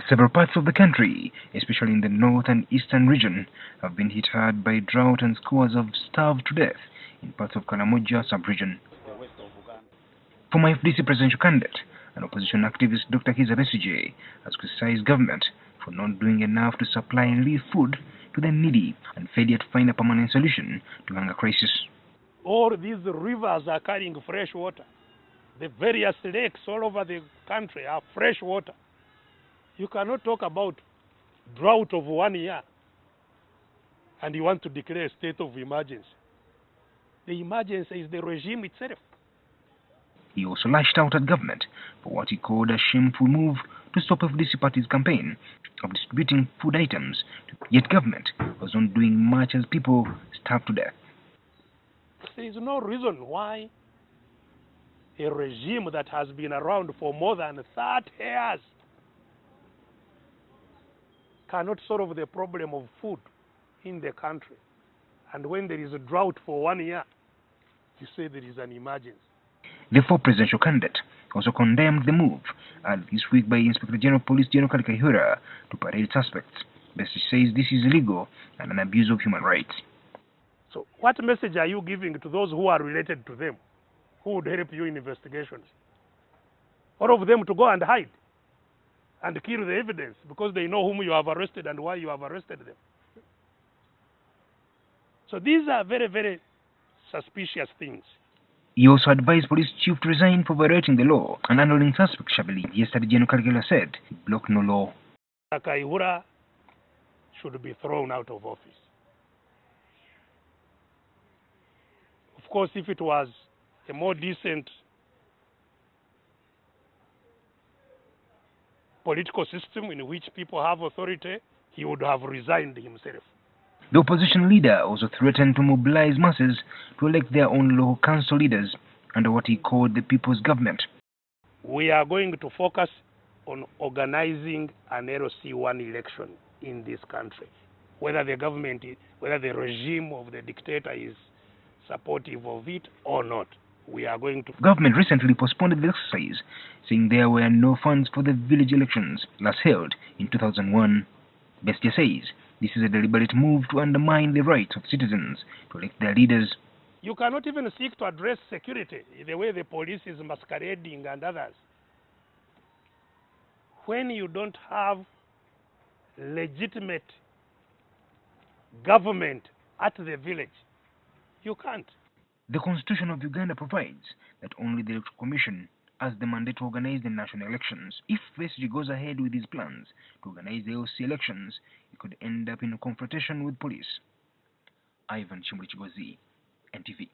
Several parts of the country, especially in the north and eastern region, have been hit hard by drought and scores have starved to death in parts of Karamoja sub-region. Former FDC presidential candidate and opposition activist Dr. Kizza Besigye has criticized government for not doing enough to supply relief food to the needy and failed yet to find a permanent solution to hunger crisis. All these rivers are carrying fresh water. The various lakes all over the country are fresh water. You cannot talk about drought of 1 year and you want to declare a state of emergency. The emergency is the regime itself. He also lashed out at government for what he called a shameful move to stop FDC party's campaign of distributing food items, yet government was not doing much as people starved to death. There is no reason why a regime that has been around for more than 30 years cannot solve the problem of food in the country. And when there is a drought for 1 year, you say there is an emergency. The former presidential candidate also condemned the move this week by Inspector General of Police General Kaihura to parade suspects. Bessie says this is illegal and an abuse of human rights. So what message are you giving to those who are related to them, who would help you in investigations? All of them to go and hide and kill the evidence because they know whom you have arrested and why you have arrested them. So these are very, very suspicious things. He also advised police chief to resign for violating the law and annulling suspect Shabeli. Yesterday, General Kaihura said he blocked no law. Kaihura should be thrown out of office. Of course, if it was a more decent political system in which people have authority, he would have resigned himself. The opposition leader also threatened to mobilize masses to elect their own local council leaders under what he called the people's government. We are going to focus on organizing an LC1 election in this country. Whether the government, whether the regime of the dictator is supportive of it or not, we are going to... Government recently postponed the exercise, saying there were no funds for the village elections last held in 2001. Besigye says this is a deliberate move to undermine the rights of citizens to elect their leaders. You cannot even seek to address security the way the police is masquerading and others. When you don't have legitimate government at the village, you can't. The Constitution of Uganda provides that only the Electoral Commission has the mandate to organize the national elections. If Besigye goes ahead with his plans to organize the LC elections, it could end up in a confrontation with police. Ivan Chimbulichigozi, NTV.